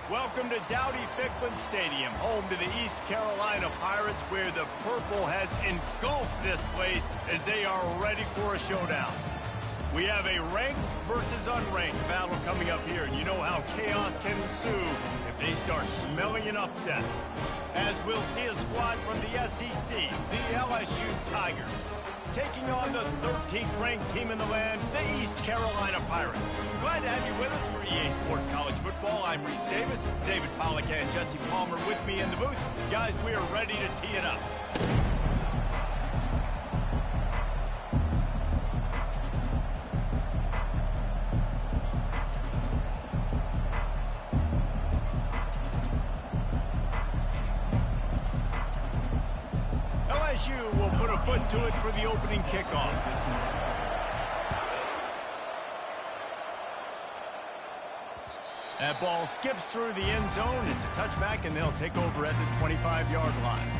Welcome to Dowdy-Ficklen Stadium, home to the East Carolina Pirates, where the purple has engulfed this place as they are ready for a showdown. We have a ranked versus unranked battle coming up here, and you know how chaos can ensue if they start smelling an upset. As we'll see a squad from the SEC, the LSU Tigers, taking on the 13th ranked team in the land, the East Carolina Pirates. Glad to have you with us for EA Sports College Football. I'm Reese Davis, David Pollack and Jesse Palmer with me in the booth. Guys, we are ready to tee it up. LSU will put a foot to it for the opening kickoff. That ball skips through the end zone. It's a touchback, and they'll take over at the 25-yard line.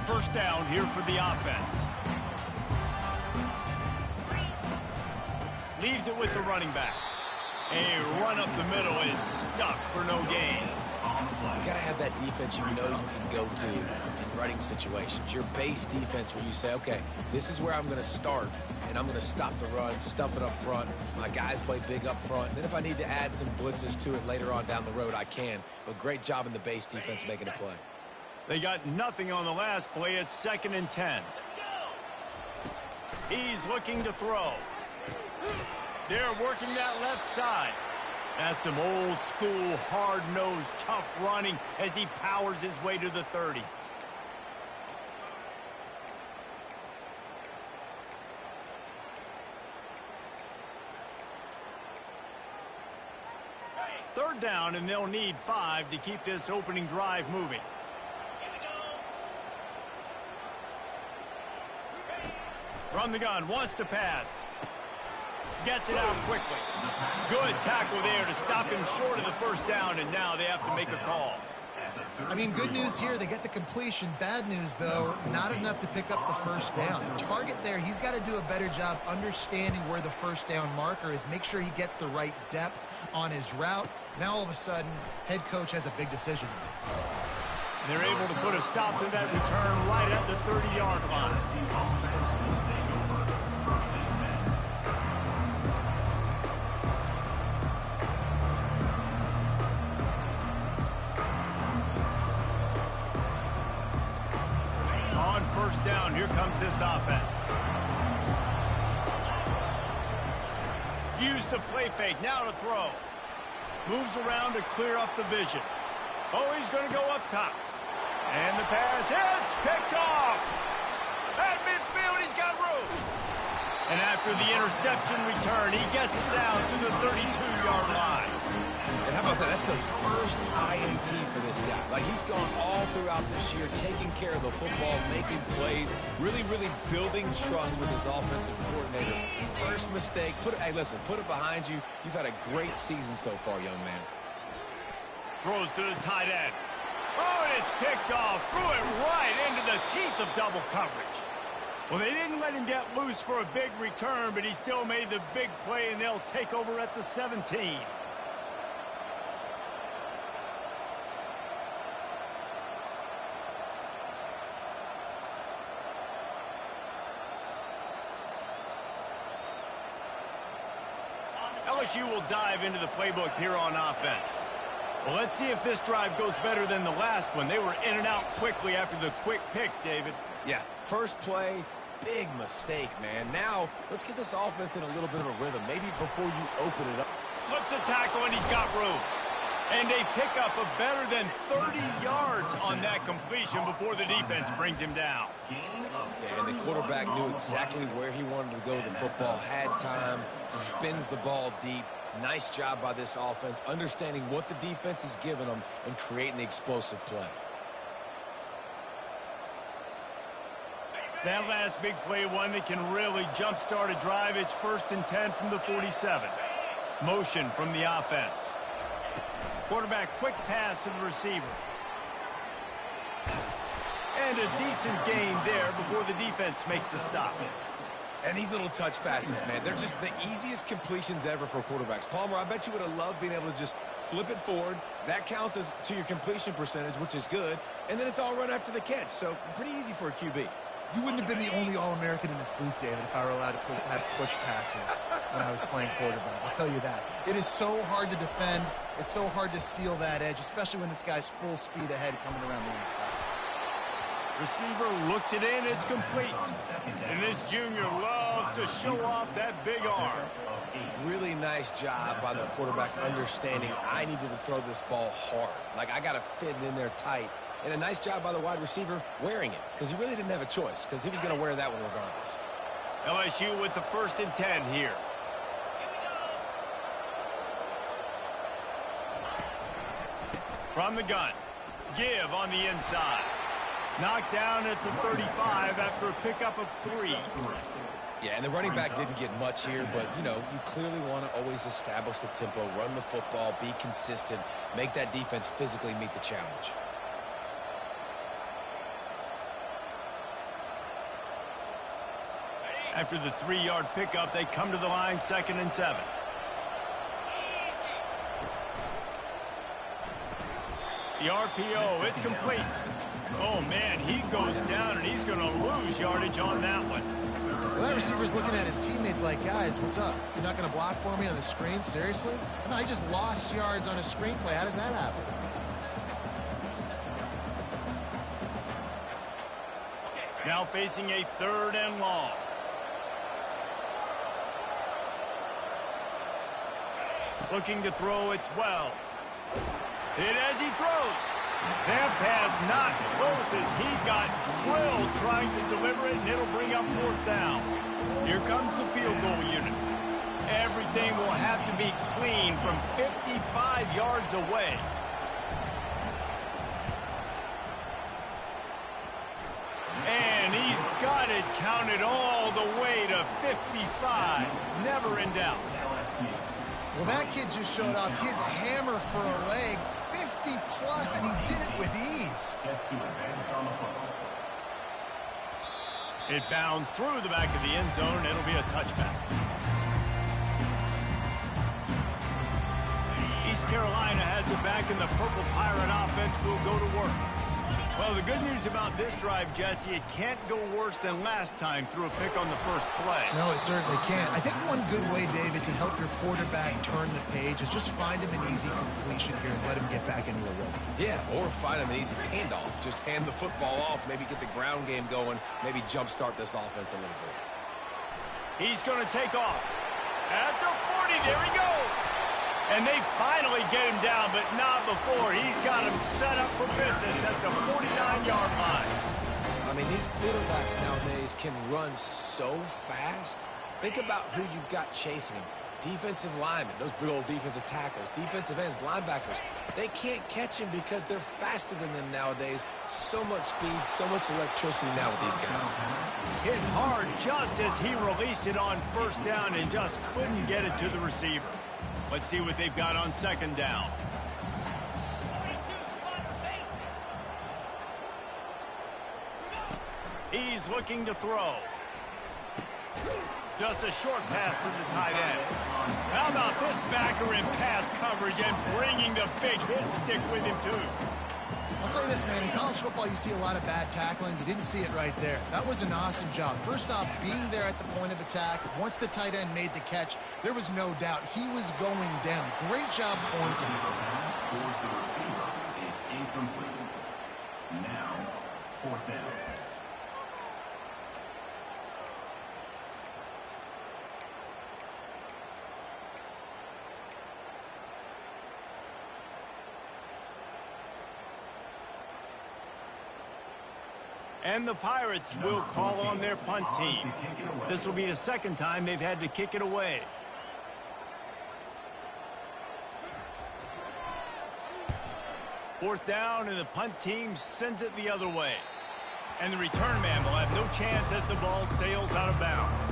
First down here for the offense. Leaves it with the running back. A run up the middle is stuck for no gain. You gotta have that defense you know you can go to in running situations. Your base defense where you say, okay, this is where I'm gonna start, and I'm gonna stop the run, stuff it up front. My guys play big up front. And then if I need to add some blitzes to it later on down the road, I can. But great job in the base defense making a play. They got nothing on the last play. It's 2nd and 10. He's looking to throw. They're working that left side. That's some old school, hard-nosed, tough running as he powers his way to the 30. Third down, and they'll need 5 to keep this opening drive moving. From the gun, wants to pass. Gets it out quickly. Good tackle there to stop him short of the first down, and now they have to make a call. I mean, good news here, they get the completion. Bad news, though, not enough to pick up the first down. Target there, he's got to do a better job understanding where the first down marker is, make sure he gets the right depth on his route. Now, all of a sudden, head coach has a big decision. They're able to put a stop to that return right at the 30-yard line. On first down, here comes this offense. Use the play fake, now to throw. Moves around to clear up the vision. Oh, he's going to go up top. And the pass hits, picked off. At midfield, he's got room. And after the interception return, he gets it down to the 32-yard line. And how about that? That's the first INT for this guy. Like, he's gone all throughout this year, taking care of the football, making plays, really building trust with his offensive coordinator. First mistake, hey, listen, put it behind you. You've had a great season so far, young man. Throws to the tight end. Oh, and it's picked off. Threw it right into the teeth of double coverage. Well, they didn't let him get loose for a big return, but he still made the big play, and they'll take over at the 17. LSU will dive into the playbook here on offense. Well, let's see if this drive goes better than the last one. They were in and out quickly after the quick pick, David. Yeah, first play, big mistake, man. Now, let's get this offense in a little bit of a rhythm. Maybe before you open it up. Slips a tackle, and he's got room. And they pick up a better than 30 yards on that completion before the defense brings him down. Yeah, and the quarterback knew exactly where he wanted to go with the football, had time, spins the ball deep. Nice job by this offense, understanding what the defense is giving them and creating the explosive play. That last big play, one that can really jumpstart a drive. It's 1st and 10 from the 47. Motion from the offense. Quarterback quick pass to the receiver. And a decent gain there before the defense makes a stop. And these little touch passes, man, they're just the easiest completions ever for quarterbacks. Palmer, I bet you would have loved being able to just flip it forward. That counts as to your completion percentage, which is good. And then it's all run after the catch, so pretty easy for a QB. You wouldn't have been the only All-American in this booth, David, if I were allowed to have push passes when I was playing quarterback. I'll tell you that. It is so hard to defend. It's so hard to seal that edge, especially when this guy's full speed ahead coming around the inside. Receiver looks it in. It's complete. And this junior loves to show off that big arm. Really nice job by the quarterback understanding I needed to throw this ball hard. Like, I got to fit it in there tight. And a nice job by the wide receiver wearing it, because he really didn't have a choice, because he was going to wear that one regardless. LSU with the 1st and 10 here. From the gun. Give on the inside. Knocked down at the 35 after a pickup of 3. Yeah, and the running back didn't get much here, but, you know, you clearly want to always establish the tempo, run the football, be consistent, make that defense physically meet the challenge. After the 3-yard pickup, they come to the line, 2nd and 7. The RPO, it's complete. Oh, man, he goes down, and he's going to lose yardage on that one. Well, that receiver's looking at his teammates like, guys, what's up? You're not going to block for me on the screen? Seriously? No, he just lost yards on a screenplay. How does that happen? Now facing a 3rd and long. Looking to throw, it's Wells. Hit as he throws. That pass not close as he got drilled trying to deliver it, and it'll bring up 4th down. Here comes the field goal unit. Everything will have to be clean from 55 yards away. And he's got it counted all the way to 55. Never in doubt. Well, that kid just showed off his hammer for a leg, 50-plus, and he did it with ease. It bounds through the back of the end zone, and it'll be a touchback. East Carolina has it back, and the Purple Pirate offense will go to work. Well, the good news about this drive, Jesse, it can't go worse than last time through a pick on the first play. No, it certainly can't. I think one good way, David, to help your quarterback turn the page is just find him an easy completion here and let him get back into a rhythm. Yeah, or find him an easy handoff. Just hand the football off, maybe get the ground game going, maybe jumpstart this offense a little bit. He's going to take off. At the 40, there he goes. And they finally get him down, but not before. He's got him set up for business at the 49-yard line. I mean, these quarterbacks nowadays can run so fast. Think about who you've got chasing him. Defensive linemen, those big old defensive tackles, defensive ends, linebackers. They can't catch him because they're faster than them nowadays. So much speed, so much electricity now with these guys. Hit hard just as he released it on 1st down and just couldn't get it to the receiver. Let's see what they've got on 2nd down. He's looking to throw. Just a short pass to the tight end. How about this backer in pass coverage and bringing the big hit stick with him, too? I'll say this, man. In college football, you see a lot of bad tackling. You didn't see it right there. That was an awesome job. First off, being there at the point of attack. Once the tight end made the catch, there was no doubt he was going down. Great job for him to towards the receiver is incomplete. Now, 4th down. And the Pirates will call on their punt team. This will be the 2nd time they've had to kick it away. Fourth down, and the punt team sends it the other way. And the return man will have no chance as the ball sails out of bounds.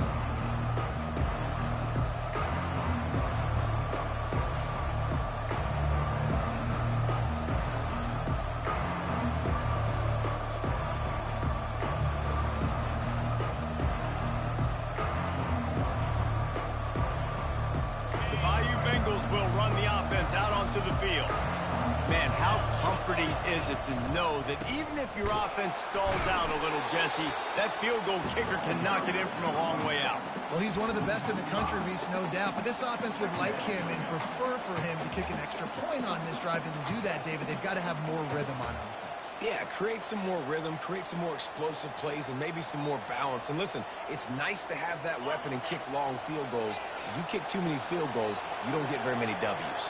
The Bayou Bengals will run the offense out onto the field. Man, how comforting is it to know that even if your offense stalls out a little, Jesse, that field goal kicker can knock it in from a long way out. Well, he's one of the best in the country, Reese, no doubt. But this offense would like him and prefer for him to kick an extra point on this drive. And to do that, David, they've got to have more rhythm on offense. Yeah, create some more rhythm, create some more explosive plays, and maybe some more balance. And listen, it's nice to have that weapon and kick long field goals. If you kick too many field goals, you don't get very many W's.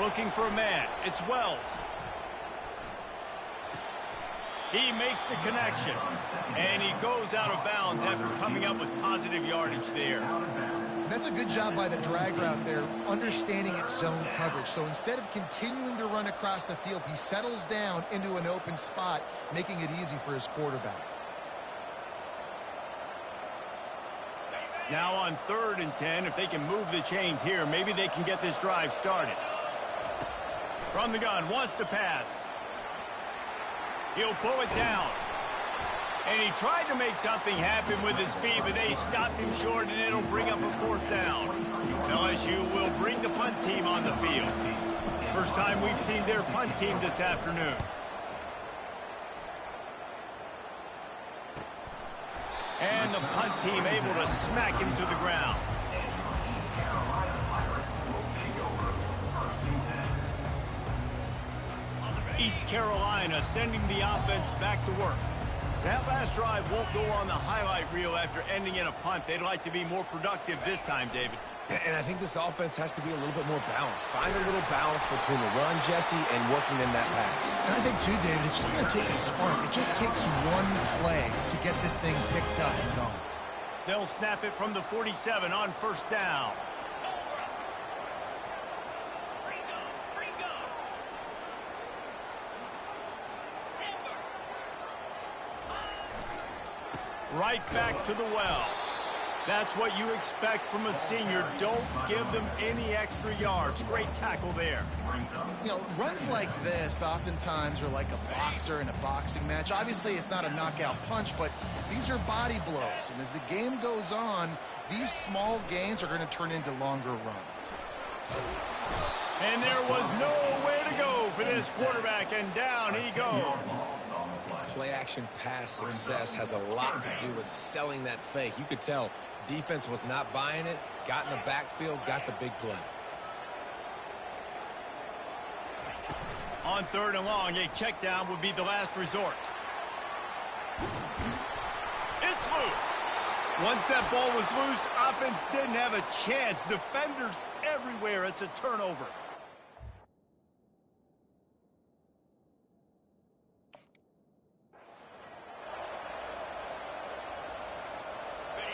Looking for a man. It's Wells. He makes the connection. And he goes out of bounds after coming up with positive yardage there. That's a good job by the drag route there, understanding its zone coverage. So instead of continuing to run across the field, he settles down into an open spot, making it easy for his quarterback. Now on 3rd and 10, if they can move the chains here, maybe they can get this drive started. From the gun, wants to pass. He'll pull it down. And he tried to make something happen with his feet, but they stopped him short, and it'll bring up a 4th down. LSU will bring the punt team on the field. First time we've seen their punt team this afternoon. And the punt team able to smack him to the ground. East Carolina sending the offense back to work. That last drive won't go on the highlight reel after ending in a punt. They'd like to be more productive this time, David. And I think this offense has to be a little bit more balanced. Find a little balance between the run, Jesse, and working in that pass. And I think, too, David, it's just going to take a spark. It just takes one play to get this thing picked up and going. They'll snap it from the 47 on 1st down. Right back to the well. That's what you expect from a senior. Don't give them any extra yards. Great tackle there. You know, runs like this oftentimes are like a boxer in a boxing match. Obviously, it's not a knockout punch, but these are body blows. And as the game goes on, these small gains are going to turn into longer runs. And there was nowhere to go for this quarterback, and down he goes. Play-action pass success has a lot to do with selling that fake. You could tell defense was not buying it, got in the backfield, got the big play. On 3rd and long, a check down would be the last resort. It's loose. Once that ball was loose, offense didn't have a chance. Defenders everywhere. It's a turnover.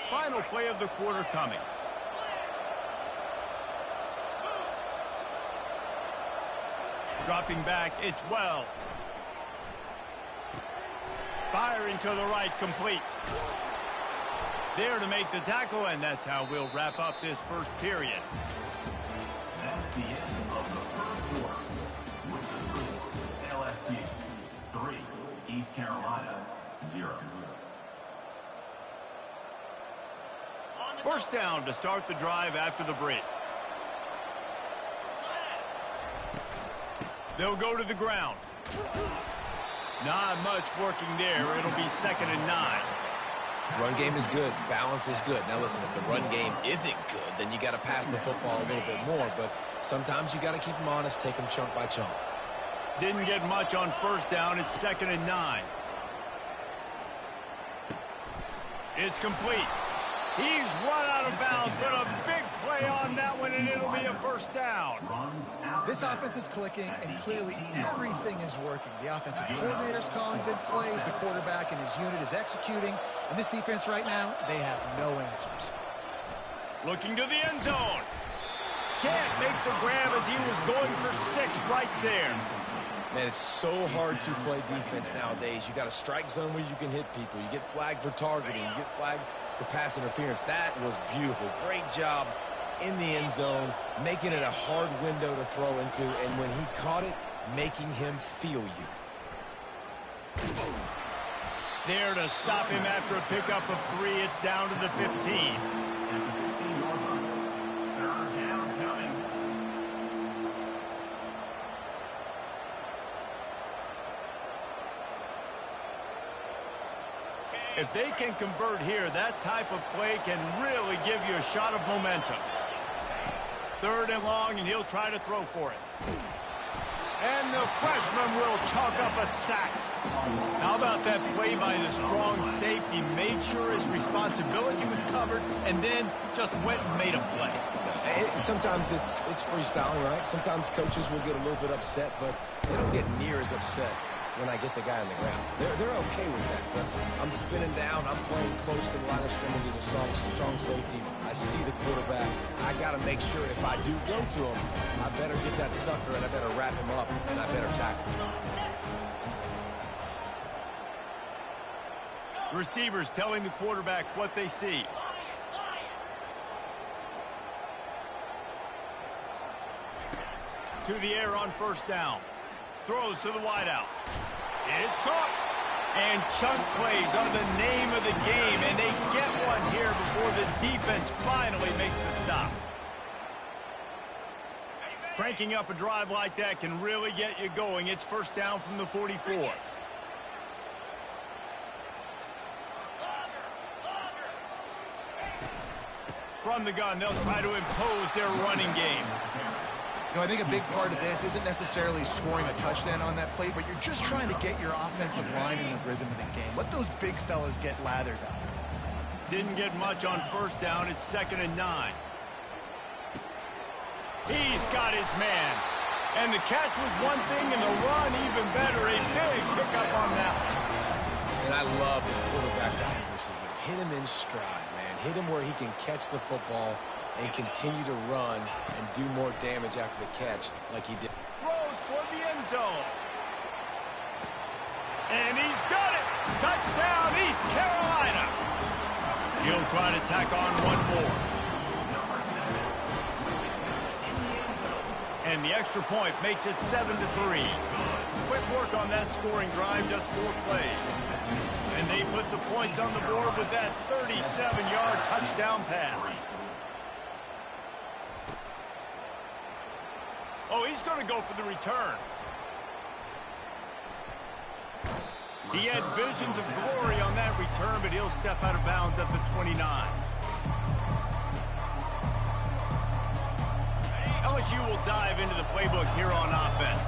Final play of the quarter coming. Dropping back, it's Wells. Firing to the right, complete. There to make the tackle, and that's how we'll wrap up this first period. That's the end of the first quarter. With the score, LSU 3, East Carolina 0. First down to start the drive after the break. They'll go to the ground. Not much working there. It'll be 2nd and 9. Run game is good. Balance is good. Now, listen, if the run game isn't good, then you got to pass the football a little bit more. But sometimes you got to keep them honest, take them chunk by chunk. Didn't get much on 1st down. It's 2nd and 9. It's complete. He's run out of bounds, but a big play on that one, and it'll be a first down. This offense is clicking, and clearly everything is working. The offensive coordinator's calling good plays. The quarterback and his unit is executing. And this defense right now, they have no answers. Looking to the end zone. Can't make the grab as he was going for 6 right there. Man, it's so hard to play defense nowadays. You got a strike zone where you can hit people. You get flagged for targeting. You get flagged for pass interference. That was beautiful. Great job in the end zone, making it a hard window to throw into, and when he caught it, making him feel you. There to stop him after a pickup of 3. It's down to the 15. If they can convert here, that type of play can really give you a shot of momentum. 3rd and long, and he'll try to throw for it. And the freshman will chalk up a sack. How about that play by the strong safety? Made sure his responsibility was covered, and then just went and made a play. Sometimes it's freestyling, right? Sometimes coaches will get a little bit upset, but they don't get near as upset when I get the guy on the ground. They're okay with that, but I'm spinning down. I'm playing close to the line of scrimmage as a strong safety. I see the quarterback. I got to make sure if I do go to him, I better get that sucker, and I better wrap him up, and I better tackle him. Receivers telling the quarterback what they see. To the air on 1st down. Throws to the wideout. It's caught. And chunk plays are the name of the game, and they get one here before the defense finally makes the stop. Cranking up a drive like that can really get you going. It's 1st down from the 44. From the gun, they'll try to impose their running game. You know, I think a big part of this isn't necessarily scoring a touchdown on that play, but you're just trying to get your offensive line in the rhythm of the game. Let those big fellas get lathered up. Didn't get much on 1st down. It's 2nd and 9. He's got his man. And the catch was one thing, and the run even better. A big pickup on that one. And I love the quarterback's accuracy here. Hit him in stride, man. Hit him where he can catch the football and continue to run and do more damage after the catch like he did. Throws toward the end zone. And he's got it. Touchdown, East Carolina. He'll try to tack on one more. And the extra point makes it 7-3. Quick work on that scoring drive, just 4 plays. And they put the points on the board with that 37-yard touchdown pass. Oh, he's going to go for the return. He had visions of glory on that return, but he'll step out of bounds at the 29. LSU will dive into the playbook here on offense.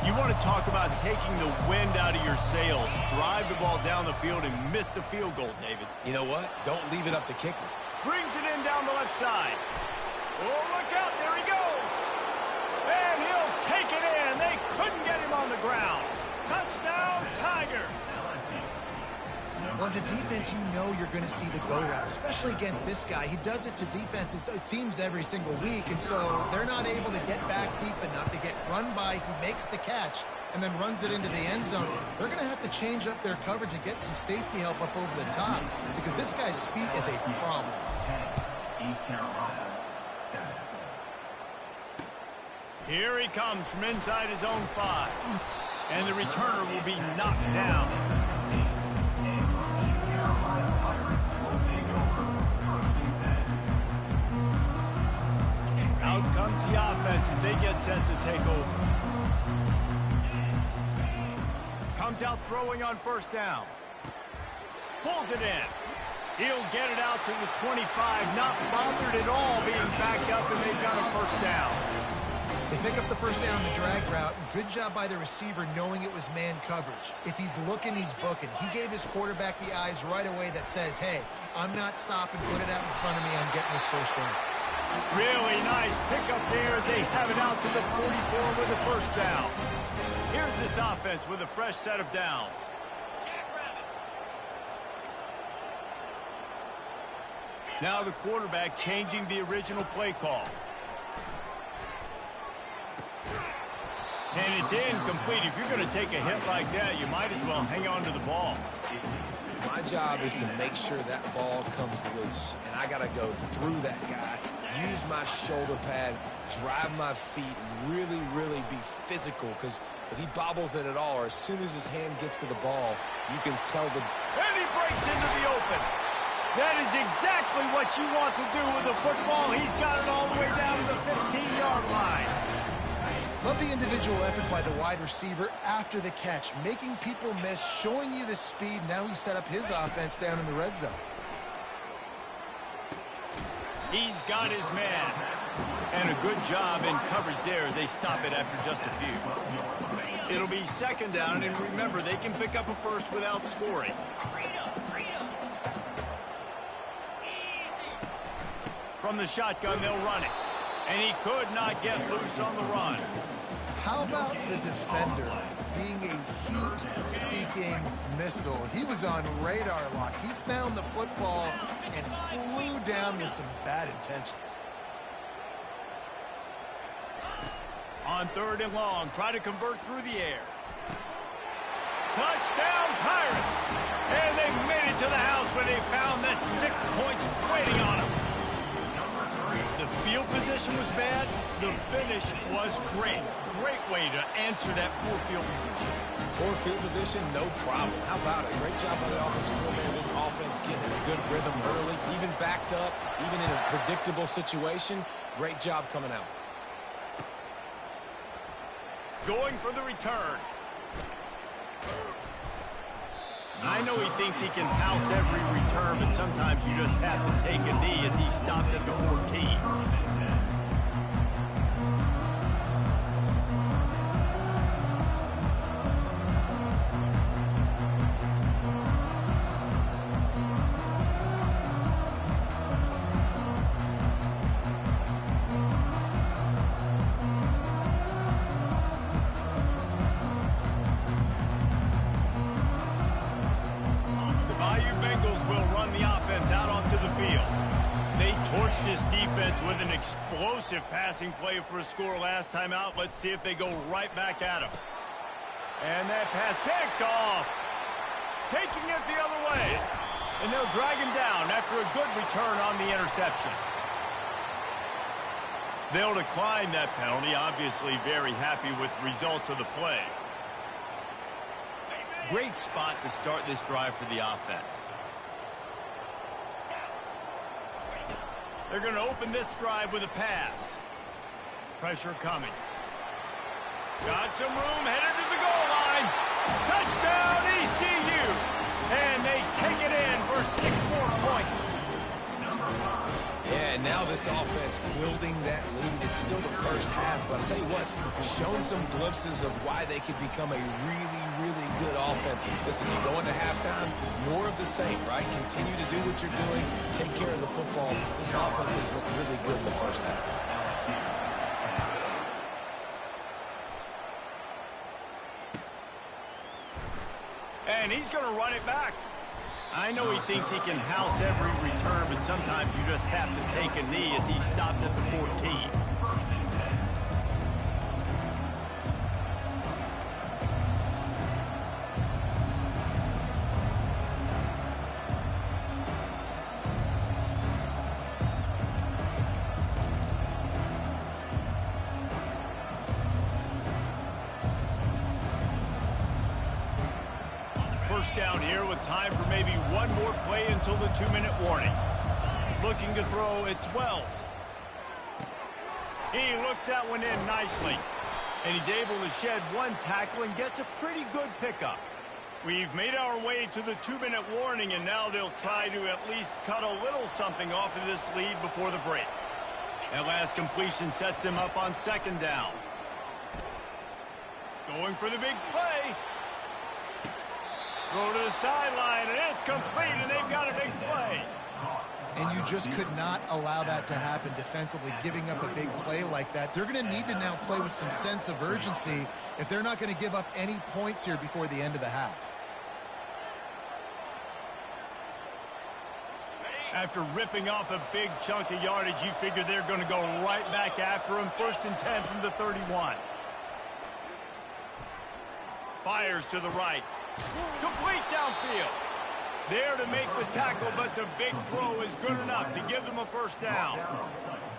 You want to talk about taking the wind out of your sails. Drive the ball down the field and miss the field goal, David. You know what? Don't leave it up to kicker. Brings it in down the left side. Oh, look out. There he goes. And he'll take it in. They couldn't get him on the ground. Touchdown, Tigers. Well, as a defense, you know you're going to see the go route, especially against this guy. He does it to defenses, it seems, every single week, and so they're not able to get back deep enough to get run by. He makes the catch and then runs it into the end zone. They're going to have to change up their coverage and get some safety help up over the top because this guy's speed is a problem. East Carolina, 7. Here he comes from inside his own 5. And the returner will be knocked down. Out comes the offense as they get set to take over. Comes out throwing on 1st down. Pulls it in. He'll get it out to the 25, not bothered at all being backed up, and they've got a 1st down. They pick up the first down on the drag route. Good job by the receiver knowing it was man coverage. If he's looking, he's booking. He gave his quarterback the eyes right away that says, hey, I'm not stopping. Put it out in front of me. I'm getting this first down. Really nice pickup there as they have it out to the 44 with the first down. Here's this offense with a fresh set of downs. Now the quarterback changing the original play call. And it's incomplete. If you're going to take a hit like that, you might as well hang on to the ball. My job is to make sure that ball comes loose. And I got to go through that guy, use my shoulder pad, drive my feet, and really, really be physical. Because if he bobbles it at all, or as soon as his hand gets to the ball, you can tell the... And he breaks into the open. That is exactly what you want to do with the football. He's got it all the way down to the 15-yard line. Love the individual effort by the wide receiver after the catch, making people miss, showing you the speed. Now he set up his offense down in the red zone. He's got his man. And a good job in coverage there as they stop it after just a few. It'll be second down, and remember, they can pick up a first without scoring. From the shotgun, they'll run it. And he could not get loose on the run. How about the defender being a heat-seeking missile? He was on radar lock. He found the football and flew down with some bad intentions. On third and long, try to convert through the air. Touchdown, Pirates! And they made it to the house when they found that 6 points waiting on them. The field position was bad. The finish was great. Great way to answer that poor field position. Poor field position, no problem. How about it? Great job by the offensive coordinator. This offense getting in a good rhythm early, even backed up, even in a predictable situation. Great job coming out. Going for the return. I know he thinks he can house every return, but sometimes you just have to take a knee as he stopped at the 14. This defense with an explosive passing play for a score last time out. Let's see if they go right back at him. And that pass picked off. Taking it the other way. And they'll drag him down after a good return on the interception. They'll decline that penalty. Obviously very happy with results of the play. Great spot to start this drive for the offense. They're going to open this drive with a pass. Pressure coming. Got some room, headed to the goal line. Touchdown, ECU. And they take it in for 6 more points. Yeah, now this offense building that lead. It's still the first half, but I'll tell you what, shown some glimpses of why they could become a really, really good offense. Listen, you go into halftime, more of the same, right? Continue to do what you're doing, take care of the football. This offense has looked really good in the first half. And he's going to run it back. I know he thinks he can house every return, but sometimes you just have to take a knee as he stopped at the 14. First down here with time for maybe one more play until the 2-minute warning. Looking to throw, it's Wells. He looks that one in nicely. And he's able to shed one tackle and gets a pretty good pickup. We've made our way to the 2-minute warning, and now they'll try to at least cut a little something off of this lead before the break. That last completion sets them up on second down. Going for the big play. Throw to the sideline, and it's complete, and they've got a big play. And you just could not allow that to happen defensively, giving up a big play like that. They're going to need to now play with some sense of urgency if they're not going to give up any points here before the end of the half. After ripping off a big chunk of yardage, you figure they're going to go right back after him. 1st and 10 from the 31. Fires to the right. Complete downfield. There to make the tackle, but the big throw is good enough to give them a first down.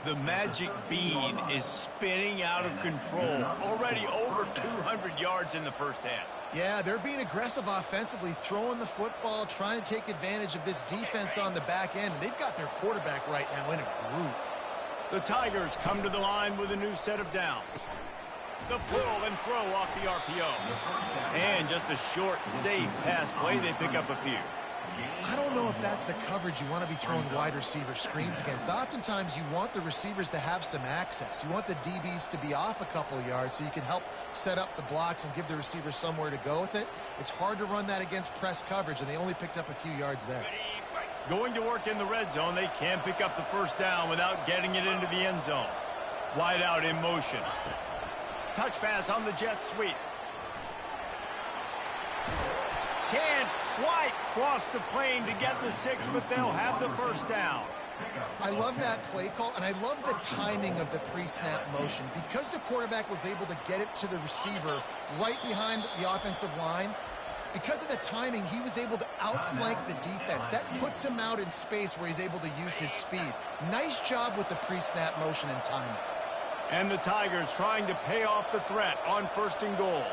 The magic bean is spinning out of control. Already over 200 yards in the first half. Yeah, they're being aggressive offensively, throwing the football, trying to take advantage of this defense on the back end. They've got their quarterback right now in a groove. The Tigers come to the line with a new set of downs. The pull and throw off the RPO. And just a short, safe pass play, they pick up a few. I don't know if that's the coverage you want to be throwing wide receiver screens against. Oftentimes, you want the receivers to have some access. You want the DBs to be off a couple of yards so you can help set up the blocks and give the receivers somewhere to go with it. It's hard to run that against press coverage, and they only picked up a few yards there. Going to work in the red zone, they can't pick up the first down without getting it into the end zone. Wide out in motion. Touch pass on the jet sweep. Can't quite cross the plane to get the 6, but they'll have the first down. I love that play call, and I love the timing of the pre-snap motion. Because the quarterback was able to get it to the receiver right behind the offensive line, because of the timing, he was able to outflank the defense. That puts him out in space where he's able to use his speed. Nice job with the pre-snap motion and timing. And the Tigers trying to pay off the threat on 1st and goal.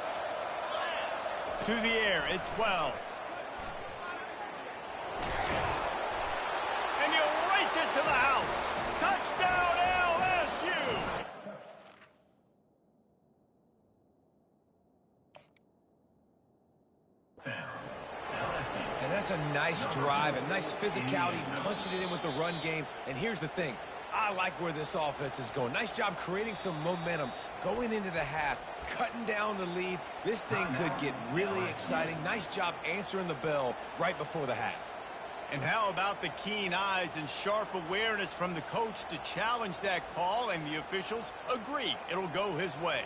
To the air, it's Wells. And he'll race it to the house. Touchdown, LSU! And that's a nice drive, a nice physicality, punching it in with the run game. And here's the thing. I like where this offense is going. Nice job creating some momentum going into the half, cutting down the lead. This thing could get really exciting. Nice job answering the bell right before the half. And how about the keen eyes and sharp awareness from the coach to challenge that call, and the officials agree it'll go his way.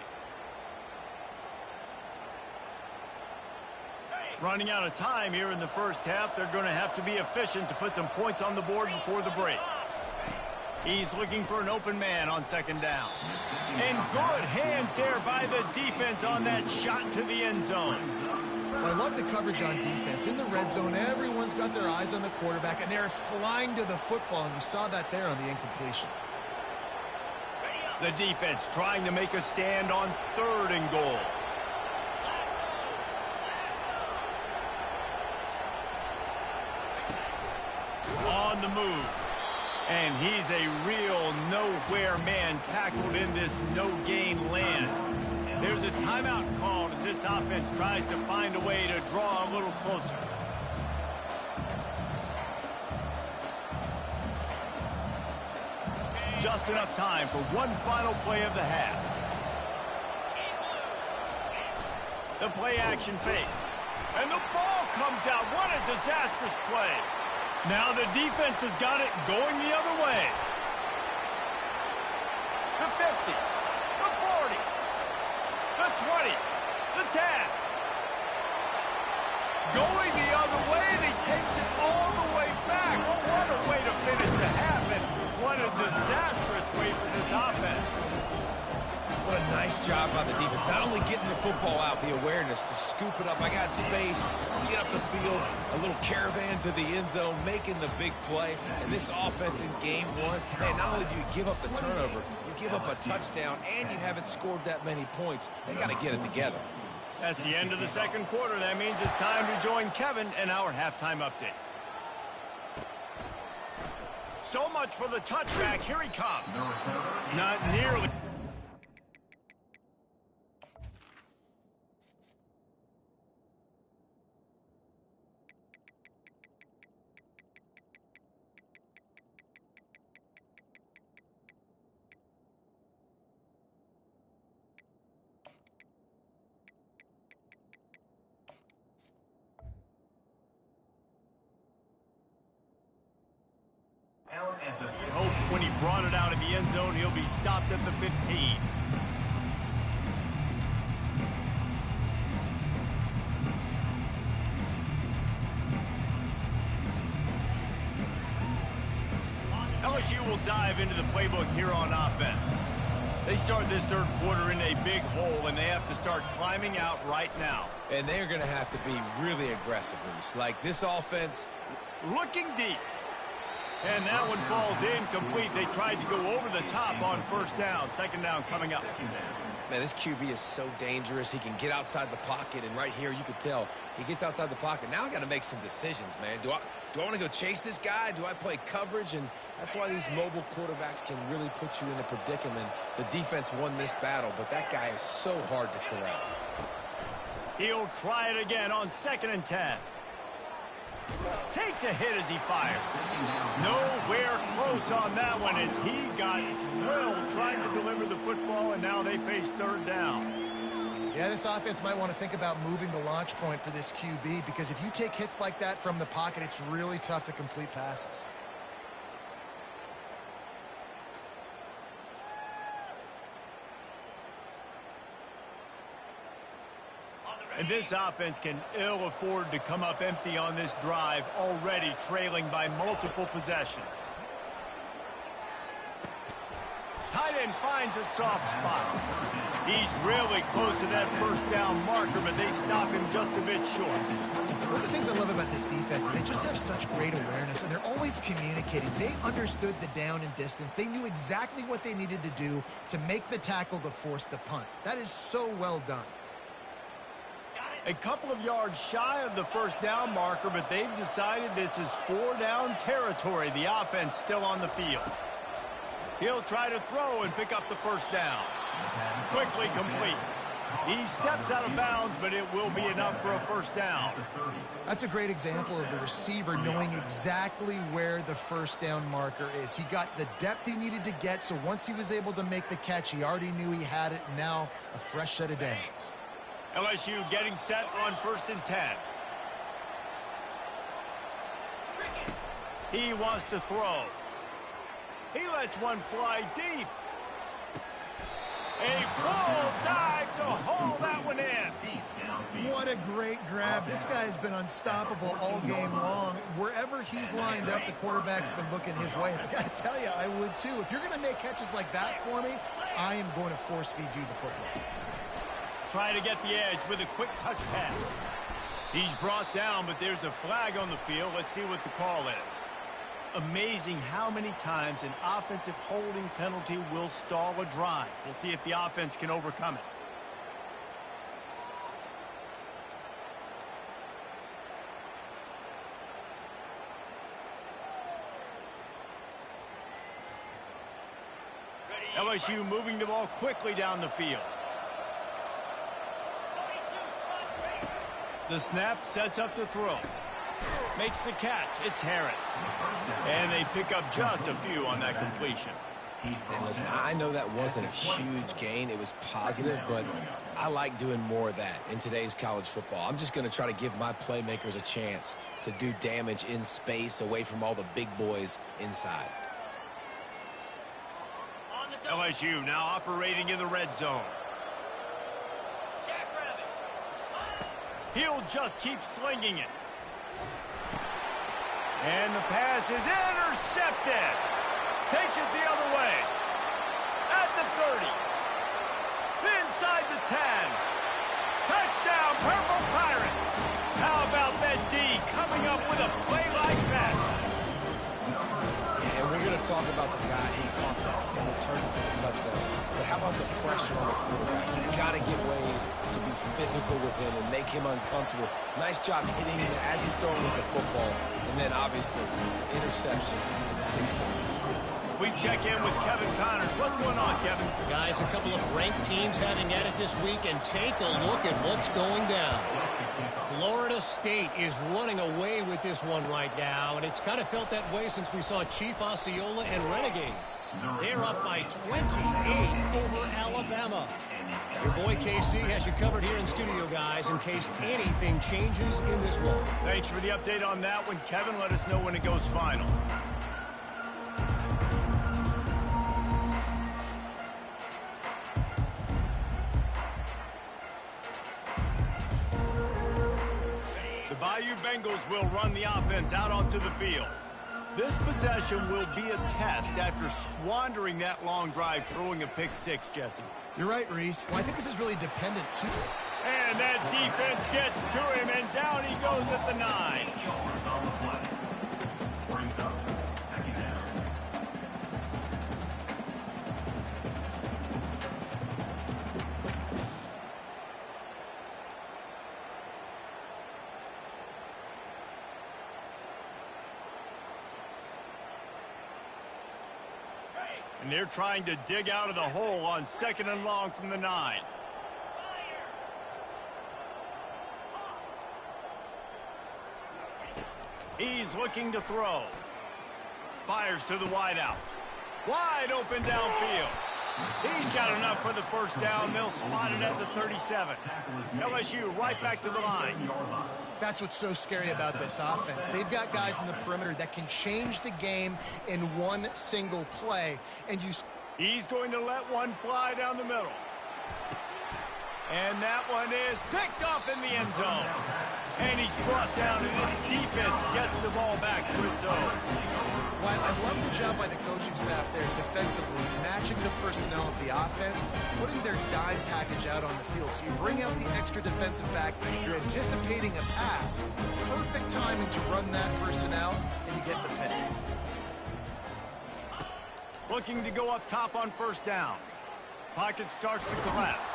Running out of time here in the first half, they're going to have to be efficient to put some points on the board before the break. He's looking for an open man on 2nd down. And good hands there by the defense on that shot to the end zone. Well, I love the coverage on defense. In the red zone, everyone's got their eyes on the quarterback, and they're flying to the football, and you saw that there on the incompletion. The defense trying to make a stand on 3rd and goal. On the move. And he's a real nowhere man tackled in this no-gain land. There's a timeout called as this offense tries to find a way to draw a little closer. Just enough time for one final play of the half. The play action fake. And the ball comes out. What a disastrous play. Now the defense has got it going the other way. The 50, the 40, the 20, the 10. Going the other way, and he takes it all the way back. Oh, what a way to finish the half, and what a disastrous way for this offense. What a nice job by the defense. Not only getting the football out, the awareness to scoop it up. I got space, get up the field, a little caravan to the end zone, making the big play. And this offense in game 1, man, not only do you give up the turnover, you give up a touchdown, and you haven't scored that many points. They got to get it together. That's the end of the second quarter. That means it's time to join Kevin in our halftime update. So much for the touchback. Here he comes. Not nearly. When he brought it out of the end zone, he'll be stopped at the 15. LSU will dive into the playbook here on offense. They start this third quarter in a big hole, and they have to start climbing out right now. And they're going to have to be really aggressive, Reese. Like this offense. Looking deep. And that one falls incomplete. They tried to go over the top on first down. Second down coming up. Man, this QB is so dangerous. He can get outside the pocket, and right here you can tell he gets outside the pocket. Now I got to make some decisions, man. Do I want to go chase this guy? Do I play coverage? And that's why these mobile quarterbacks can really put you in a predicament. The defense won this battle, but that guy is so hard to corral. He'll try it again on 2nd and 10. Takes a hit as he fires. Nowhere close on that one as he got drilled trying to deliver the football, and now they face third down. Yeah, this offense might want to think about moving the launch point for this QB, because if you take hits like that from the pocket, it's really tough to complete passes. And this offense can ill afford to come up empty on this drive, already trailing by multiple possessions. Tight end finds a soft spot. He's really close to that first down marker, but they stop him just a bit short. One of the things I love about this defense is they just have such great awareness, and they're always communicating. They understood the down and distance. They knew exactly what they needed to do to make the tackle to force the punt. That is so well done. A couple of yards shy of the first down marker, but they've decided this is 4-down territory. The offense still on the field. He'll try to throw and pick up the first down. Quickly complete. He steps out of bounds, but it will be enough for a first down. That's a great example of the receiver knowing exactly where the first down marker is. He got the depth he needed to get, so once he was able to make the catch, he already knew he had it. Now a fresh set of downs. LSU getting set on 1st and 10. He wants to throw. He lets one fly deep. A full dive to haul that one in. What a great grab. This guy's been unstoppable all game long. Wherever he's lined up, the quarterback's been looking his way. And I got to tell you, I would too. If you're going to make catches like that for me, I am going to force feed you the football. Try to get the edge with a quick touch pass. He's brought down, but there's a flag on the field. Let's see what the call is. Amazing how many times an offensive holding penalty will stall a drive. We'll see if the offense can overcome it. LSU moving the ball quickly down the field. The snap sets up the throw. Makes the catch. It's Harris. And they pick up just a few on that completion. And listen, I know that wasn't a huge gain. It was positive, but I like doing more of that in today's college football. I'm just going to try to give my playmakers a chance to do damage in space away from all the big boys inside. LSU now operating in the red zone. He'll just keep slinging it. And the pass is intercepted. Takes it the other way. At the 30. Inside the 10. Touchdown, Purple Pirates. How about that D coming up with a play like that? Yeah, and we're going to talk about the guy who caught that and returned for the touchdown. But how about the pressure on the quarterback? You've got to get ways to be physical with him and make him uncomfortable. Nice job hitting him as he's throwing with the football. And then, obviously, the interception and 6 points. We check in with Kevin Connors. What's going on, Kevin? Guys, a couple of ranked teams having at it this week, and take a look at what's going down. Florida State is running away with this one right now, and it's kind of felt that way since we saw Chief Osceola and Renegade. They're up by 28 over Alabama. Your boy KC has you covered here in studio, guys, in case anything changes in this one. Thanks for the update on that one, Kevin. Let us know when it goes final. BYU Bengals will run the offense out onto the field. This possession will be a test after squandering that long drive throwing a pick six, Jesse. You're right, Reese. Well, I think this is really dependent, too. And that defense gets to him, and down he goes at the 9. 8 yards on the play. Brings up second down. And they're trying to dig out of the hole on 2nd and long from the 9. He's looking to throw. Fires to the wideout. Wide open downfield. He's got enough for the first down. They'll spot it at the 37. LSU right back to the line. That's what's so scary about this offense. They've got guys in the perimeter that can change the game in one single play. And he's going to let one fly down the middle. And that one is picked off in the end zone. And he's brought down, and this defense gets the ball back to its own. Well, I love the job by the coaching staff there defensively, matching the personnel of the offense, putting their dime package out on the field. So you bring out the extra defensive back, you're anticipating a pass, perfect timing to run that personnel, and you get the pick. Looking to go up top on first down. Pocket starts to collapse.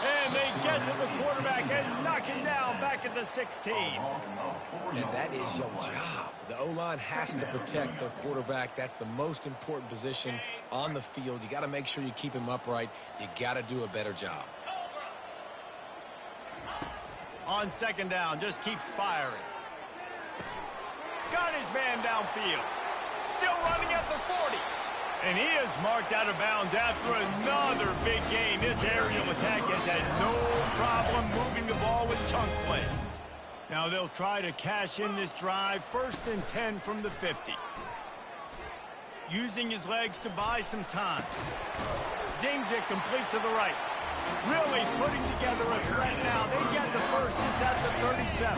And they get to the quarterback and knock him down back at the 16. And that is your job. The O-line has to protect their quarterback. That's the most important position on the field. You got to make sure you keep him upright. You got to do a better job. On 2nd down, just keeps firing. Got his man downfield. Still running at the 40. And he is marked out of bounds after another big gain. This aerial attack has had no problem moving the ball with chunk plays. Now they'll try to cash in this drive. 1st and 10 from the 50. Using his legs to buy some time. Zings it complete to the right. Really putting together a threat now. They get the first. It's at the 37.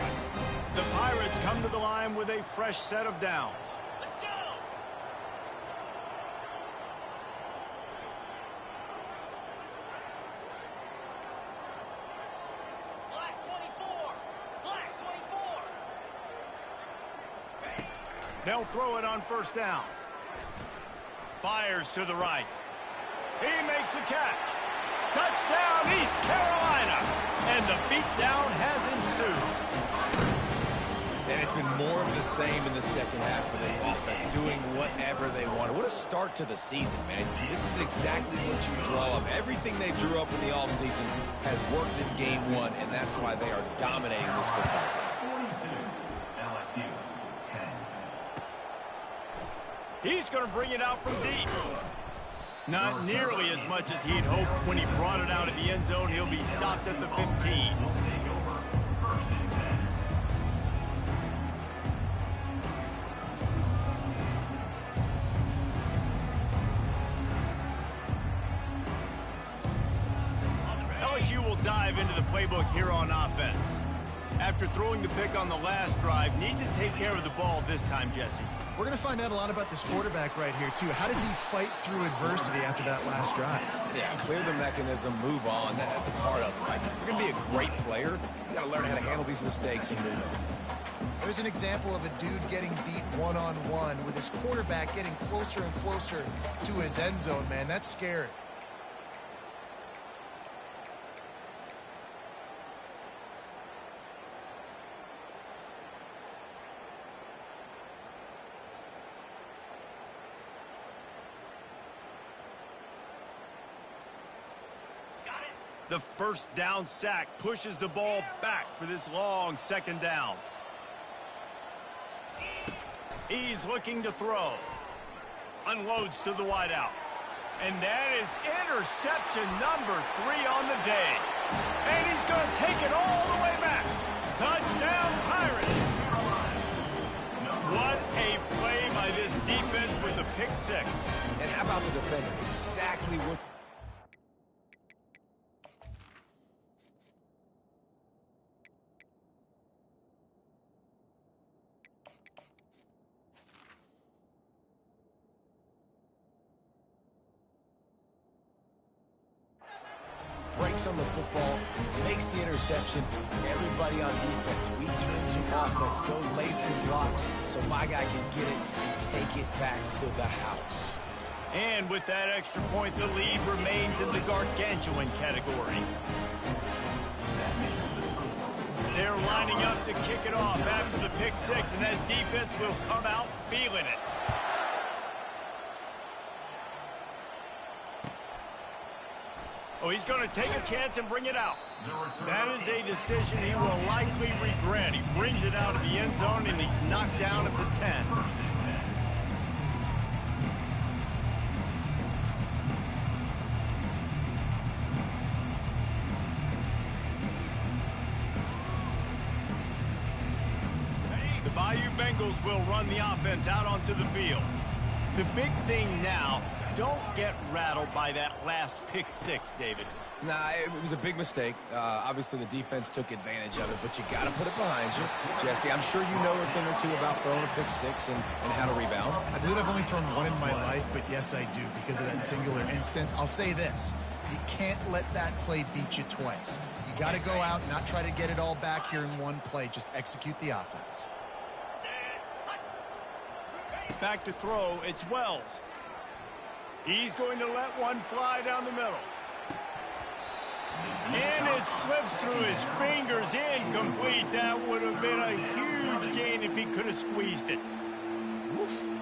The Pirates come to the line with a fresh set of downs. They'll throw it on first down. Fires to the right. He makes a catch. Touchdown, East Carolina. And the beatdown has ensued. And it's been more of the same in the second half for this offense, doing whatever they wanted. What a start to the season, man. This is exactly what you draw up. Everything they drew up in the offseason has worked in game 1, and that's why they are dominating this football game. 42, LSU, 10. He's going to bring it out from deep. Not nearly as much as he'd hoped when he brought it out of the end zone. He'll be stopped at the 15. Will take over 1st and 10. LSU will dive into the playbook here on offense. After throwing the pick on the last drive, need to take care of the ball this time, Jesse. We're going to find out a lot about this quarterback right here, too. How does he fight through adversity after that last drive? Yeah, clear the mechanism, move on. That's a part of it, right? If you're going to be a great player, you got to learn how to handle these mistakes and move on. There's an example of a dude getting beat one-on-one with his quarterback getting closer and closer to his end zone, man. That's scary. The first down sack pushes the ball back for this long 2nd down. He's looking to throw. Unloads to the wideout. And that is interception number 3 on the day. And he's going to take it all the way back. Touchdown, Pirates. What a play by this defense with the pick 6. And how about the defender? Exactly what... breaks on the football, makes the interception. Everybody on defense, we turn to offense, go lay some blocks so my guy can get it and take it back to the house. And with that extra point, the lead remains in the gargantuan category. They're lining up to kick it off after the pick six, and that defense will come out feeling it. Oh, he's going to take a chance and bring it out. That is a decision he will likely regret. He brings it out of the end zone, and he's knocked down at the 10. The Bayou Bengals will run the offense out onto the field. The big thing now, don't get rattled by that last pick six, David. Nah, it was a big mistake. Obviously, the defense took advantage of it, but you got to put it behind you. Jesse, I'm sure you know a thing or two about throwing a pick six and how to rebound. I believe I've only thrown one in my life, but yes, I do because of that singular instance. I'll say this. You can't let that play beat you twice. You got to go out and not try to get it all back here in one play. Just execute the offense. Back to throw, it's Wells. He's going to let one fly down the middle. And it slips through his fingers, incomplete. That would have been a huge gain if he could have squeezed it.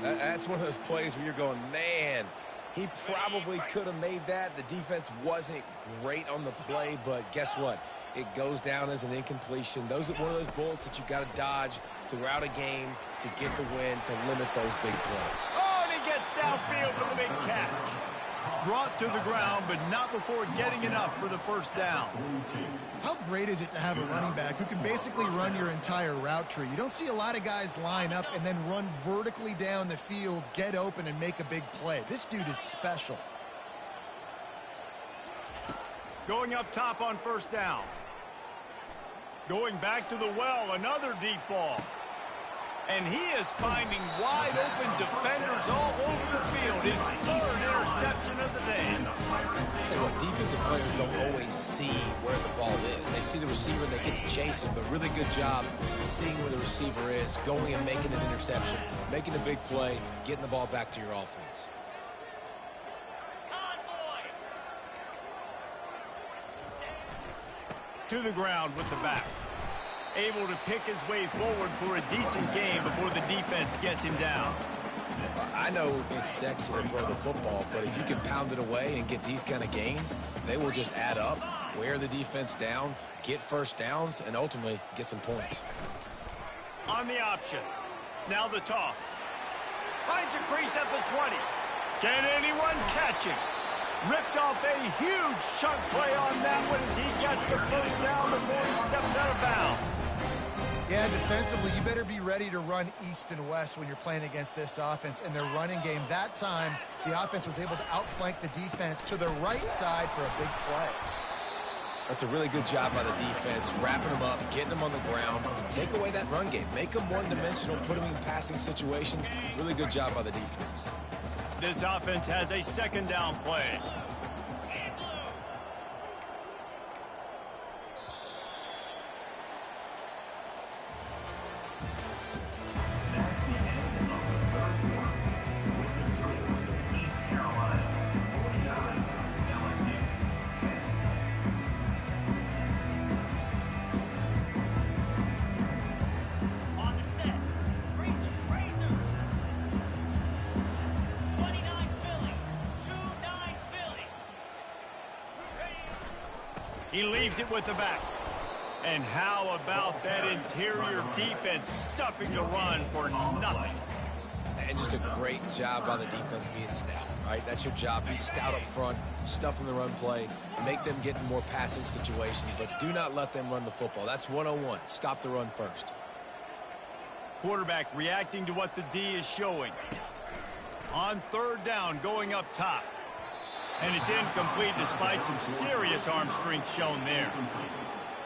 That's one of those plays where you're going, man, he probably could have made that. The defense wasn't great on the play, but guess what? It goes down as an incompletion. Those are one of those bullets that you got to dodge throughout a game to get the win, to limit those big plays. Oh, and he gets downfield for the big catch. Brought to the ground, but not before getting enough for the first down. How great is it to have a running back who can basically run your entire route tree? You don't see a lot of guys line up and then run vertically down the field, get open, and make a big play. This dude is special. Going up top on first down. Going back to the well, another deep ball. And he is finding wide-open defenders all over the field. His third interception of the day. Tell you what, defensive players don't always see where the ball is. They see the receiver, they get to chase him, but really good job seeing where the receiver is, going and making an interception, making a big play, getting the ball back to your offense. To the ground with the back. Able to pick his way forward for a decent game before the defense gets him down. I know it's sexy to throw the football, but if you can pound it away and get these kind of gains, they will just add up, wear the defense down, get first downs, and ultimately get some points. On the option. Now the toss. Finds a crease at the 20. Can anyone catch him? Ripped off a huge chunk play on that one as he gets the first down before he steps out of bounds. Yeah, defensively, you better be ready to run east and west when you're playing against this offense and their running game. That time, the offense was able to outflank the defense to the right side for a big play. That's a really good job by the defense, wrapping them up, getting them on the ground, take away that run game, make them one-dimensional, put them in passing situations. Really good job by the defense. This offense has a second down play. He leaves it with the back. And how about that interior defense stuffing the run for nothing? And just a great job by the defense being stout, right? That's your job. Be stout up front, stuff in the run play, make them get in more passing situations, but do not let them run the football. That's 101. Stop the run first. Quarterback reacting to what the D is showing. On third down, going up top. And it's incomplete despite some serious arm strength shown there.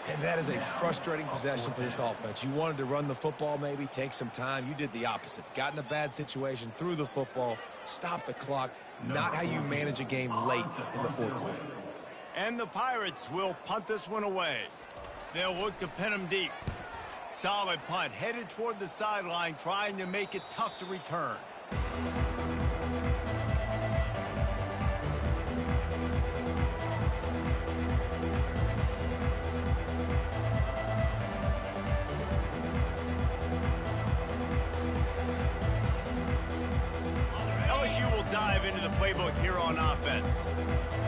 And that is a frustrating possession for this offense. You wanted to run the football, maybe take some time. You did the opposite. Got in a bad situation, threw the football, stopped the clock. Not how you manage a game late in the fourth quarter. And the Pirates will punt this one away. They'll look to pin him deep. Solid punt, headed toward the sideline, trying to make it tough to return. LSU will dive into the playbook here on offense.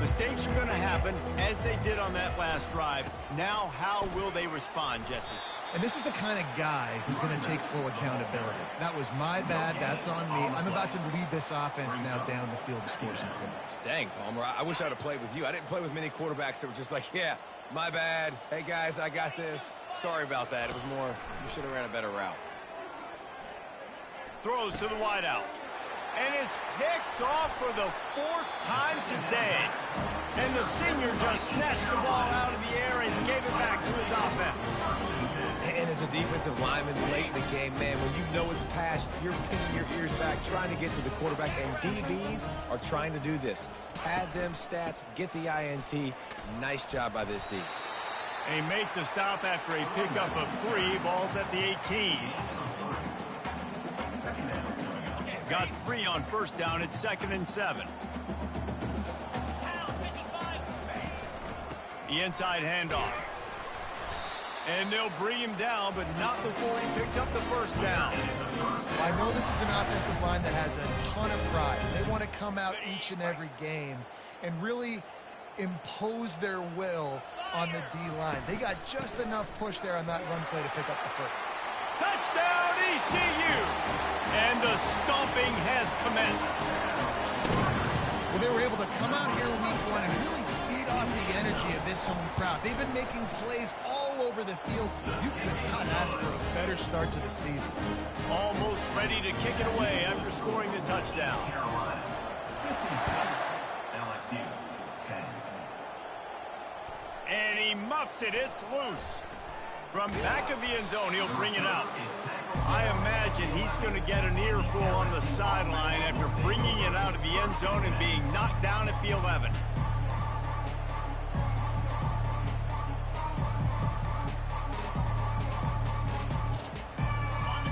Mistakes are going to happen, as they did on that last drive. Now, how will they respond, Jesse? And this is the kind of guy who's going to take full accountability. That was my bad. That's on me. I'm about to lead this offense now down the field to score some points. Dang, Palmer, I wish I'd have played with you. I didn't play with many quarterbacks that were just like, yeah, my bad. Hey, guys, I got this. Sorry about that. It was more, you should have ran a better route. Throws to the wideout. And it's picked off for the 4th time today. And the senior just snatched the ball out of the air and gave it back to his offense. And as a defensive lineman late in the game, man, when you know it's past, you're pinning your ears back, trying to get to the quarterback. And DBs are trying to do this. Pad them stats, get the INT. Nice job by this D. They make the stop after a pickup of 3. Balls at the 18. Got 3 on first down. It's 2nd and 7. The inside handoff. And they'll bring him down, but not before he picks up the first down. I know this is an offensive line that has a ton of pride. They want to come out each and every game and really impose their will on the D-line. They got just enough push there on that run play to pick up the first. Touchdown, ECU! And the stomping has commenced. Well, they were able to come out here week 1 and really feed off the energy of this home crowd. They've been making plays all over the field. You could not ask for a better start to the season. Almost ready to kick it away after scoring the touchdown. Carolina, 57. LSU, 10. And he muffs it. It's loose. From back of the end zone, he'll bring it out. I imagine he's going to get an earful on the sideline after bringing it out of the end zone and being knocked down at the 11.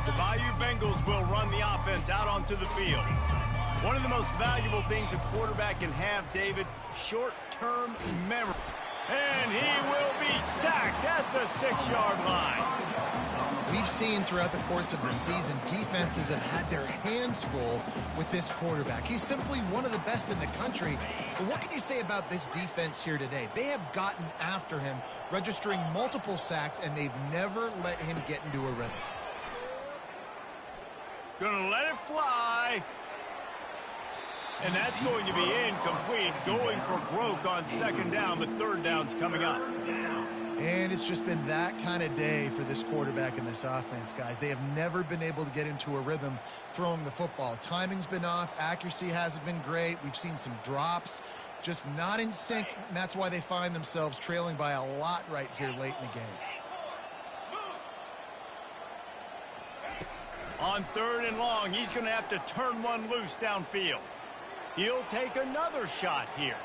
The Bayou Bengals will run the offense out onto the field. One of the most valuable things a quarterback can have, David, short-term memory. And he will be sacked at the 6-yard line. We've seen throughout the course of the season, defenses have had their hands full with this quarterback. He's simply one of the best in the country. But what can you say about this defense here today? They have gotten after him, registering multiple sacks, and they've never let him get into a rhythm. Gonna let it fly. And that's going to be incomplete, going for broke on 2nd down, but 3rd down's coming up. And it's just been that kind of day for this quarterback and this offense, guys. They have never been able to get into a rhythm throwing the football. Timing's been off. Accuracy hasn't been great. We've seen some drops, just not in sync. And that's why they find themselves trailing by a lot right here late in the game. On 3rd and long, he's going to have to turn one loose downfield. He'll take another shot here.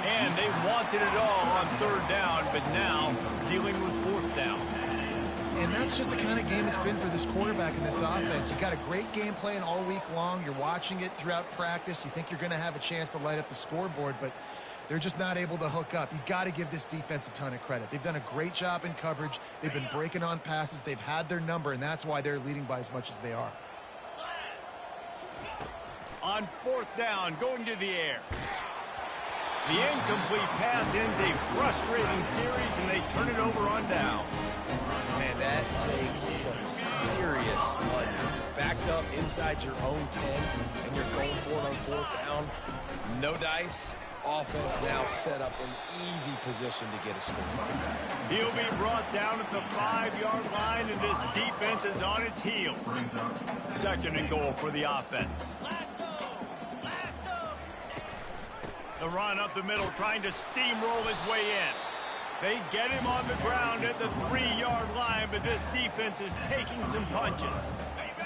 And they wanted it all on 3rd down, but now dealing with 4th down. And that's just the kind of game it's been for this quarterback and this offense. You've got a great game plan all week long. You're watching it throughout practice. You think you're going to have a chance to light up the scoreboard, but they're just not able to hook up. You got to give this defense a ton of credit. They've done a great job in coverage. They've been breaking on passes. They've had their number, and that's why they're leading by as much as they are. On 4th down, going to the air. The incomplete pass ends a frustrating series, and they turn it over on downs. Man, that takes some serious onions. Backed up inside your own 10, and you're going for it on 4th down. No dice. Offense now set up an easy position to get a score. He'll be brought down at the 5-yard line, and this defense is on its heels. 2nd and goal for the offense. The run up the middle, trying to steamroll his way in. They get him on the ground at the 3-yard line, but this defense is taking some punches.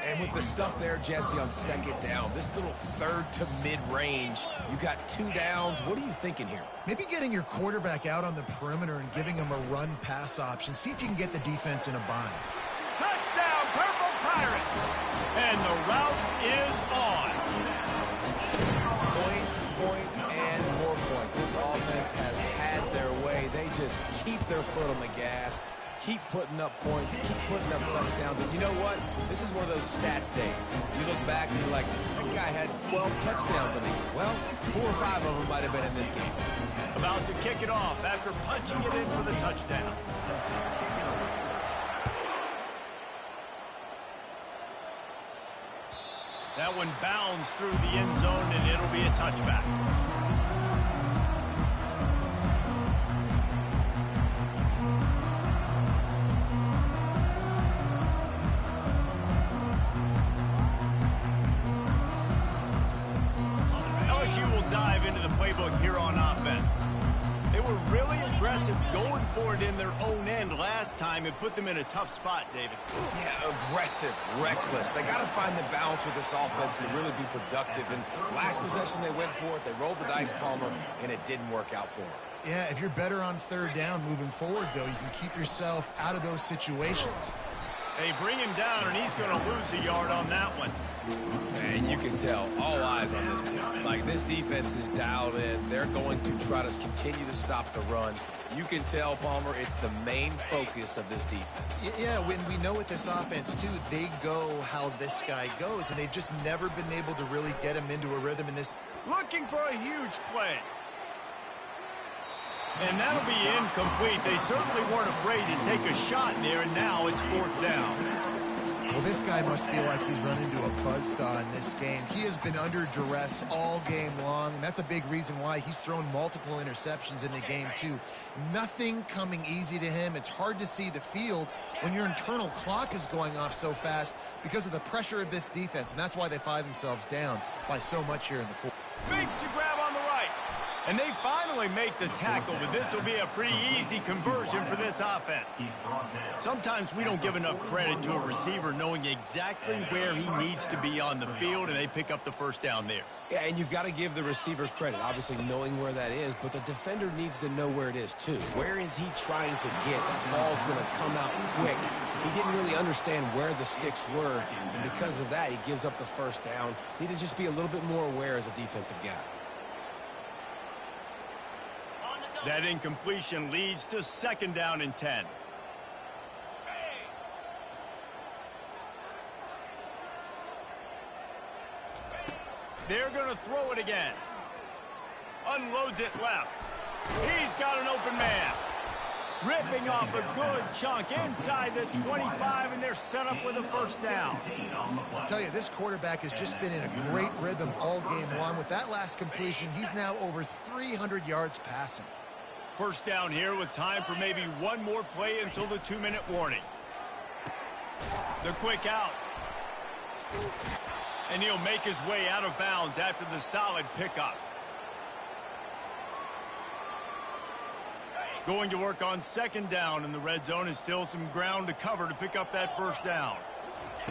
And with the stuff there, Jesse, on second down, this little third to mid-range, you got 2 downs. What are you thinking here? Maybe getting your quarterback out on the perimeter and giving him a run-pass option. See if you can get the defense in a bind. Touchdown, Purple Pirates! And the route is on. Points, and more points. This offense has had their way. They just keep their foot on the gas, keep putting up points, keep putting up touchdowns. And you know what? This is one of those stats days. You look back and you're like, that guy had 12 touchdowns in the game. Well, 4 or 5 of them might have been in this game. About to kick it off after punching it in for the touchdown. That one bounds through the end zone, and it'll be a touchback. LSU will dive into the playbook here on offense. They were really aggressive going for it in their own end last time and put them in a tough spot, David. Yeah, aggressive, reckless. They got to find the balance with this offense to really be productive. And last possession, they went for it. They rolled the dice, Palmer, and it didn't work out for them. Yeah, if you're better on third down moving forward, though, you can keep yourself out of those situations. They bring him down, and he's going to lose a yard on that one. And you can tell, all eyes on this team. Like, this defense is dialed in. They're going to try to continue to stop the run. You can tell, Palmer, it's the main focus of this defense. Yeah, when we know with this offense, too, they go how this guy goes, and they've just never been able to really get him into a rhythm in this. Looking for a huge play. And that'll be incomplete. They certainly weren't afraid to take a shot there, and now it's 4th down. Well, this guy must feel like he's run into a buzzsaw in this game. He has been under duress all game long, and that's a big reason why he's thrown multiple interceptions in the game, too. Nothing coming easy to him. It's hard to see the field when your internal clock is going off so fast because of the pressure of this defense, and that's why they find themselves down by so much here in the fourth. Makes the grab on the right. And they finally make the tackle, but this will be a pretty easy conversion for this offense. Sometimes we don't give enough credit to a receiver knowing exactly where he needs to be on the field, and they pick up the first down there. Yeah, and you've got to give the receiver credit, obviously knowing where that is, but the defender needs to know where it is, too. Where is he trying to get? That ball's going to come out quick. He didn't really understand where the sticks were, and because of that, he gives up the first down. Need to just be a little bit more aware as a defensive guy. That incompletion leads to 2nd down and 10. They're going to throw it again. Unloads it left. He's got an open man. Ripping off a good chunk inside the 25, and they're set up with a first down. I'll tell you, this quarterback has just been in a great rhythm all game long. With that last completion, he's now over 300 yards passing. First down here with time for maybe one more play until the 2-minute warning. The quick out. And he'll make his way out of bounds after the solid pickup. Going to work on 2nd down in the red zone, is still some ground to cover to pick up that first down.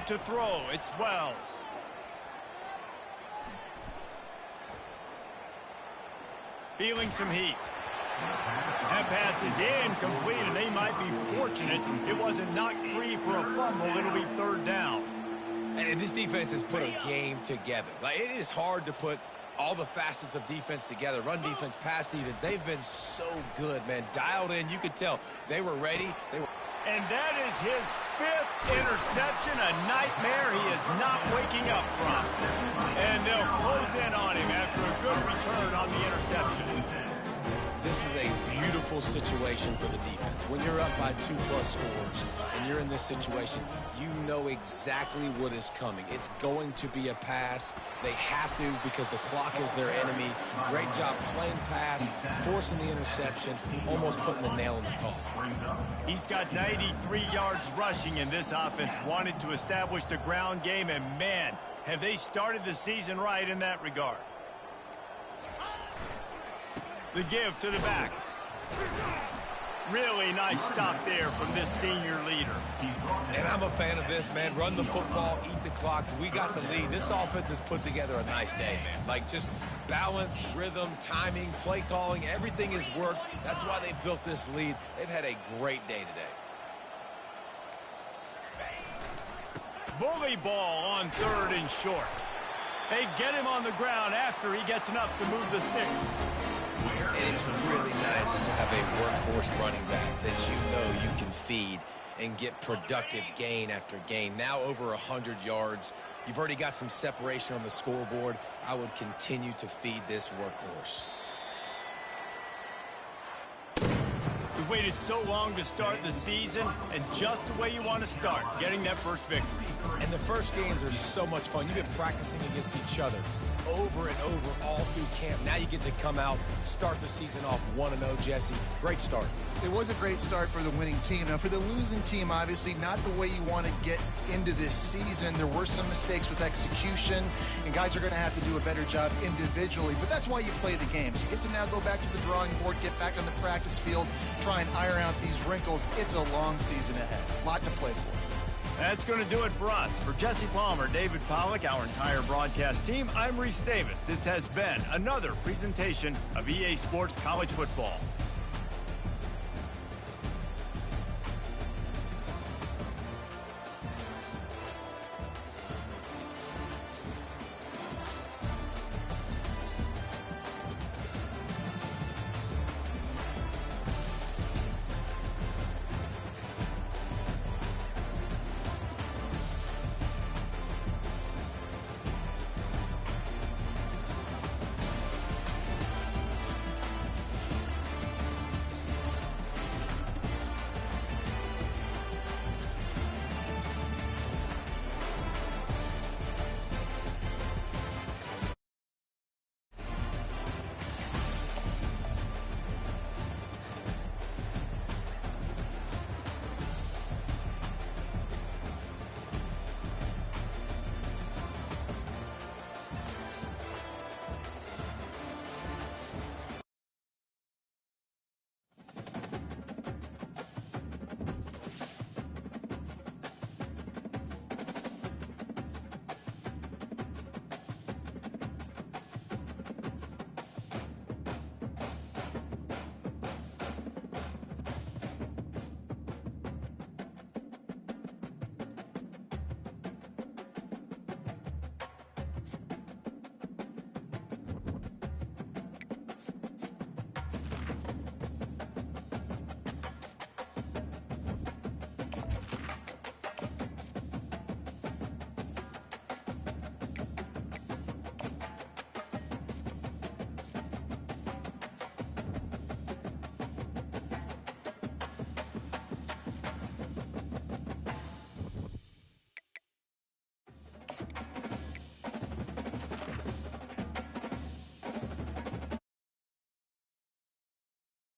To throw, it's Wells. Feeling some heat. That pass is incomplete, and they might be fortunate it wasn't knocked free for a fumble. It'll be 3rd down. And this defense has put a game together. Like, it is hard to put all the facets of defense together. Run defense, pass defense. They've been so good, man. Dialed in. You could tell they were ready. And that is his 5th interception, a nightmare he is not waking up from. And they'll close in on him after a good return on the interception. This is a beautiful situation for the defense. When you're up by 2+ scores and you're in this situation, you know exactly what is coming. It's going to be a pass. They have to because the clock is their enemy. Great job playing pass, forcing the interception, almost putting the nail in the coffin. He's got 93 yards rushing, and this offense wanted to establish the ground game, and man, have they started the season right in that regard. The give to the back. Really nice stop there from this senior leader. And I'm a fan of this, man. Run the football, eat the clock. We got the lead. This offense has put together a nice day, man. Like, just balance, rhythm, timing, play calling, everything has worked. That's why they built this lead. They've had a great day today. Bully ball on 3rd and short. They get him on the ground after he gets enough to move the sticks. And it's really nice to have a workhorse running back that you know you can feed and get productive gain after gain. Now over 100 yards. You've already got some separation on the scoreboard. I would continue to feed this workhorse. We waited so long to start the season, and just the way you want to start, getting that first victory. And the first games are so much fun. You've been practicing against each other over and over all through camp. Now you get to come out, start the season off 1-0, Jesse. Great start. It was a great start for the winning team. Now, for the losing team, obviously not the way you want to get into this season. There were some mistakes with execution, and guys are going to have to do a better job individually. But that's why you play the games. You get to now go back to the drawing board, get back on the practice field, try and iron out these wrinkles. It's a long season ahead. A lot to play for. That's going to do it for us. For Jesse Palmer, David Pollack, our entire broadcast team, I'm Reese Davis. This has been another presentation of EA Sports College Football.